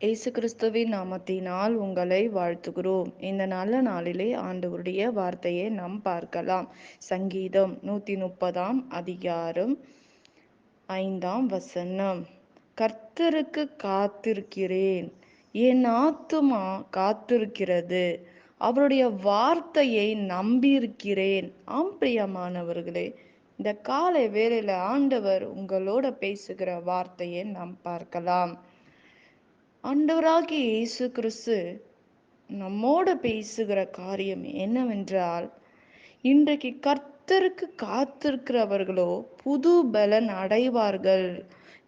இயேசு கிறிஸ்துவின் நாமத்தினால் உங்களை வாழ்த்துகிறோம். இந்த நல்ல நாளிலே ஆண்டவருடைய வார்த்தையை நாம் பார்க்கலாம். சங்கீதம் 130 அதிகாரம் 5 கர்த்தருக்கு காத்திருக்கிறேன், என் ஆத்துமா காத்திருக்கிறது, அவருடைய வார்த்தையை நம்பியிருக்கிறேன். ஆம் பிரியமானவர்களே, இந்த காலை வேளையில ஆண்டவர் உங்களோட பேசுகிற வார்த்தையை நாம் பார்க்கலாம். ஆண்டவராகிய இயேசு கிறிஸ்து நம்மோட பேசுகிற காரியம் என்னவென்றால், இன்றைக்கு கர்த்தருக்கு காத்திருக்கிறவர்களோ புது பலன் அடைவார்கள்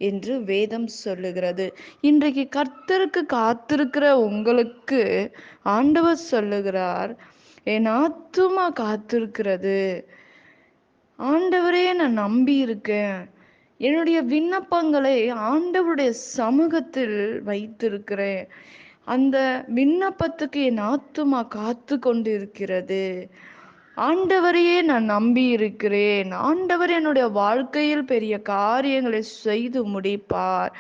என்று வேதம் சொல்லுகிறது. இன்றைக்கு கர்த்தருக்கு காத்திருக்கிற உங்களுக்கு ஆண்டவர் சொல்லுகிறார், என் ஆத்துமா காத்திருக்கிறது, ஆண்டவரே நான் நம்பி இருக்கேன், என்னுடைய விண்ணப்பங்களை ஆண்டவருடைய சமூகத்தில் வைத்திருக்கிறேன், அந்த விண்ணப்பத்துக்கு என் ஆத்துமா காத்து கொண்டிருக்கிறது, ஆண்டவரையே நான் நம்பி இருக்கிறேன், ஆண்டவர் என்னுடைய வாழ்க்கையில் பெரிய காரியங்களை செய்து முடிப்பார்,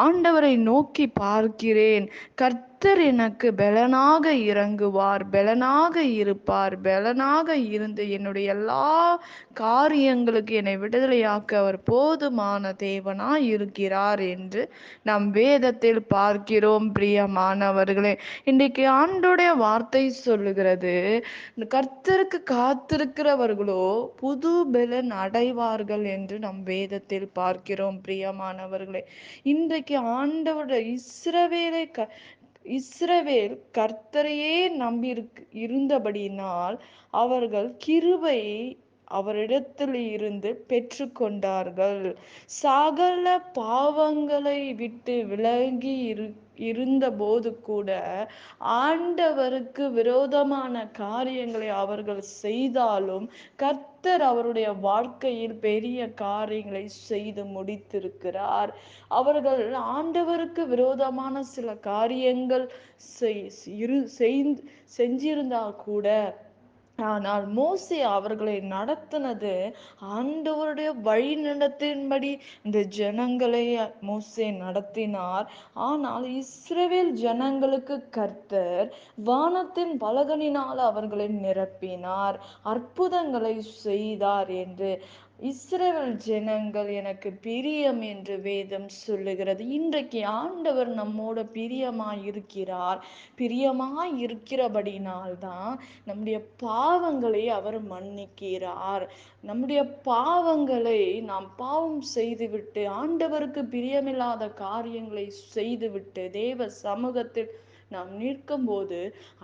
ஆண்டவரை நோக்கி பார்க்கிறேன், கர்த்தர் எனக்கு பலனாக இறங்குவார், பலனாக இருப்பார், பலனாக இருந்து என்னுடைய எல்லா காரியங்களுக்கு என்னை விடுதலையாக்க அவர் போதுமான தேவனாய் இருக்கிறார் என்று நாம் வேதத்தில் பார்க்கிறோம். பிரியமானவர்களே, இன்றைக்கு ஆண்டோடைய வார்த்தை சொல்லுகிறது, கர்த்தருக்கு காத்திருக்கிறவர்களோ புது பலன் அடைவார்கள் என்று நம் வேதத்தில் பார்க்கிறோம். பிரியமானவர்களே, இன்றைக்கு ஆண்டவருடைய இஸ்ரவேல் கர்த்தரையே நம்பி இருந்தபடியினால் அவர்கள் கிருபை அவரிடத்தில் இருந்து பெற்று கொண்டார்கள். சகல பாவங்களை விட்டு விலகி இருந்த போது கூட ஆண்டவருக்கு விரோதமான காரியங்களை அவர்கள் செய்தாலும் கர்த்தர் அவருடைய வாழ்க்கையில் பெரிய காரியங்களை செய்து முடித்திருக்கிறார். அவர்கள் ஆண்டவருக்கு விரோதமான சில காரியங்கள் செஞ்சிருந்தால் கூட, ஆனால் மோசே அவர்களை நடத்தினது ஆண்டவருடைய வழி நடத்தின்படி இந்த ஜனங்களை மோசே நடத்தினார். ஆனால் இஸ்ரவேல் ஜனங்களுக்கு கர்த்தர் வானத்தின் பலகனினால் அவர்களை நிரப்பினார், அற்புதங்களை செய்தார் என்று இஸ்ரவேல் ஜனங்கள் எனக்கு பிரியம் என்று வேதம் சொல்லுகிறது. இன்றைக்கு ஆண்டவர் நம்மோட பிரியமாய் இருக்கிறார். பிரியமாய் இருக்கிறபடினால்தான் நம்முடைய பாவங்களை அவர் மன்னிக்கிறார். நம்முடைய பாவங்களை நாம் பாவம் செய்துவிட்டு ஆண்டவருக்கு பிரியமில்லாத காரியங்களை செய்துவிட்டு தேவ சமூகத்தில் நாம் நிற்கும்போது,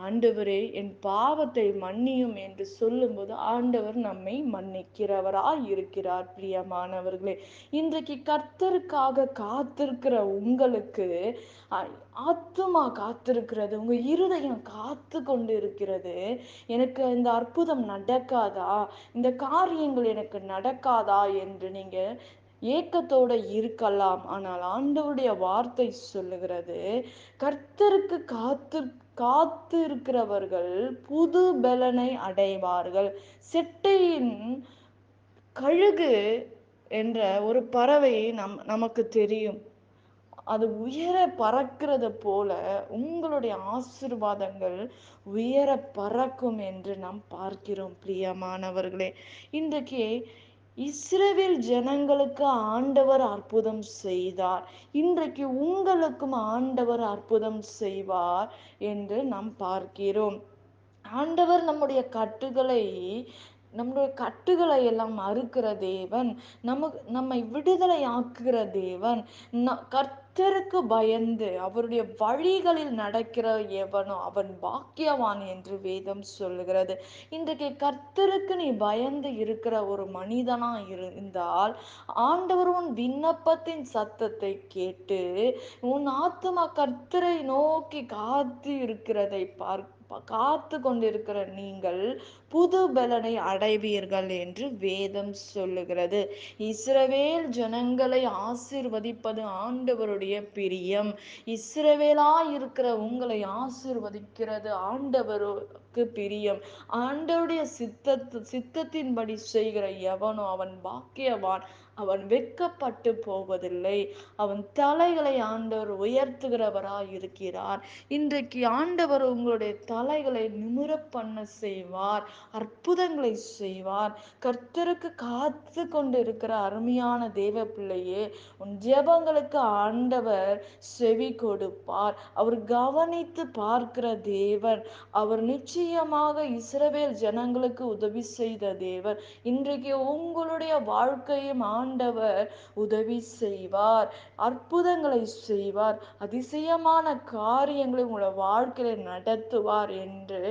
ஆண்டவரே என் பாவத்தை மன்னியும் என்று சொல்லும்போது ஆண்டவர் நம்மை மன்னிக்கிறவராய் இருக்கிறார். பிரியமானவர்களே, இன்றைக்கு கர்த்தருக்காக காத்திருக்கிற உங்களுக்கு ஆத்துமா காத்திருக்கிறது, உங்க இருதயம் காத்து கொண்டு இருக்கிறது. எனக்கு இந்த அற்புதம் நடக்காதா, இந்த காரியங்கள் எனக்கு நடக்காதா என்று நீங்க ஏக்கத்தோட இருக்கலாம். ஆனால் ஆண்டவருடைய வார்த்தை சொல்லுகிறது, கர்த்தருக்கு காத்து இருக்கிறவர்கள் புது பலனை அடைவார்கள். செட்டையின் கழுகு என்ற ஒரு பறவை நமக்கு தெரியும். அது உயர பறக்கிறது போல உங்களுடைய ஆசீர்வாதங்கள் உயர பறக்கும் என்று நாம் பார்க்கிறோம். பிரியமானவர்களே, இன்றைக்கு இஸ்ரவேல் ஜனங்களுக்கு ஆண்டவர் அற்புதம் செய்தார், இன்றைக்கு உங்களுக்கும் ஆண்டவர் அற்புதம் செய்வார் என்று நாம் பார்க்கிறோம். ஆண்டவர் நம்முடைய கட்டுகளை எல்லாம் அறுக்கிற தேவன், நம்மை விடுதலை ஆக்குகிற தேவன். கர்த்தருக்கு பயந்து அவருடைய வழிகளில் நடக்கிற எவனோ அவன் பாக்கியவான் என்று வேதம் சொல்லுகிறது. இன்றைக்கு கர்த்தருக்கு நீ பயந்து இருக்கிற ஒரு மனிதனா இருந்தால் ஆண்டவர் உன் விண்ணப்பத்தின் சத்தத்தை கேட்டு உன் ஆத்துமா கர்த்தரை நோக்கி காத்து இருக்கிறதை காத்து கொண்டிருக்கிற நீங்கள் புது பலனை அடைவீர்கள் என்று வேதம் சொல்லுகிறது. இஸ்ரவேல் ஜனங்களை ஆசீர்வதிப்பது ஆண்டவருடைய பிரியம். இஸ்ரவேலாய் இருக்கிற உங்களை ஆசீர்வதிக்கிறது ஆண்டவருக்கு பிரியம். ஆண்டவருடைய சித்தத்தின்படி செய்கிற எவனோ அவன் பாக்கியவான். அவன் வெட்கப்பட்டு போவதில்லை. அவன் தலைகளை ஆண்டவர் உயர்த்துகிறவராய் இருக்கிறார். இன்றைக்கு ஆண்டவர் உங்களுடைய தலைகளை நிமிர பண்ண செய்வார். அற்புதங்களை செய்வார். கர்த்தருக்கு காத்து கொண்டு இருக்கிற அருமையான தேவ பிள்ளையே, உன் ஜெபங்களுக்கு ஆண்டவர் செவி கொடுப்பார். அவர் கவனித்து பார்க்கிற தேவன். அவர் நிச்சயமாக இஸ்ரவேல் ஜனங்களுக்கு உதவி செய்த தேவன். இன்றைக்கு உங்களுடைய வாழ்க்கையும் ஆண்டவர் உதவி செய்வார். அற்புதங்களை செய்வார். அதிசயமான காரியங்களை உங்களுடைய வாழ்க்கையில நடத்துவார் என்று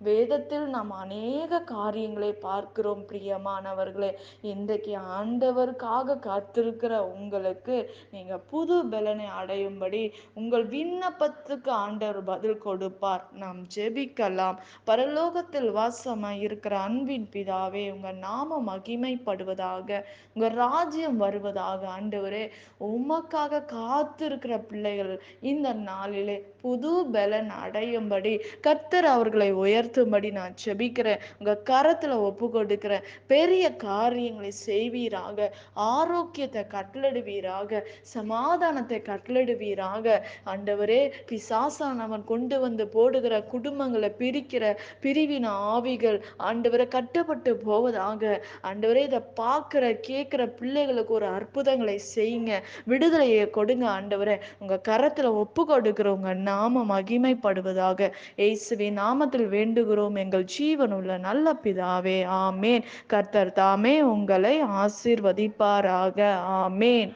வேதத்தில் நாம் அநேக காரியங்களை பார்க்கிறோம். பிரியமானவர்களே, இன்றைக்கு ஆண்டவருக்காக காத்திருக்கிற உங்களுக்கு நீங்க புது பலனை அடையும்படி உங்கள் விண்ணப்பத்துக்கு ஆண்டவர் பதில் கொடுப்பார். நாம் ஜெபிக்கலாம். பரலோகத்தில் வாசமாய் இருக்கிற அன்பின் பிதாவே, உங்க நாம மகிமைப்படுவதாக, உங்க ராஜ்யம் வருவதாக. ஆண்டவரே, உமக்காக காத்திருக்கிற பிள்ளைகள் இந்த நாளிலே புது பலன் அடையும்படி கர்த்தர் அவர்களை உயர்த்தும்படி நான் ஜெபிக்கிறேன். உங்க கரத்துல ஒப்பு கொடுக்கிறேன். பெரிய காரியங்களை செய்வீராக. ஆரோக்கியத்தை கட்டளிடுவீராக. சமாதானத்தை கட்டளிடுவீராக. ஆண்டவரே, பிசாசானவன் கொண்டு வந்து போடுகிற குடும்பங்களை பிரிக்கிற பிரிவின ஆவிகள் ஆண்டவரை கட்டப்பட்டு போவதாக. ஆண்டவரே, இதை பார்க்கிற கேட்கிற பிள்ளைகளுக்கு ஒரு அற்புதங்களை செய்யுங்க. விடுதலையை கொடுங்க. ஆண்டவரே, உங்க கரத்துல ஒப்பு கொடுக்கிறவங்க நாம மகிமைப்படுவதாக. இயேசுவின் நாமத்தில் வேண்டுகிறோம் எங்கள் ஜீவனுள்ள நல்ல பிதாவே, ஆமேன். கர்த்தர் தாமே உங்களை ஆசீர்வதிப்பாராக. ஆமேன்.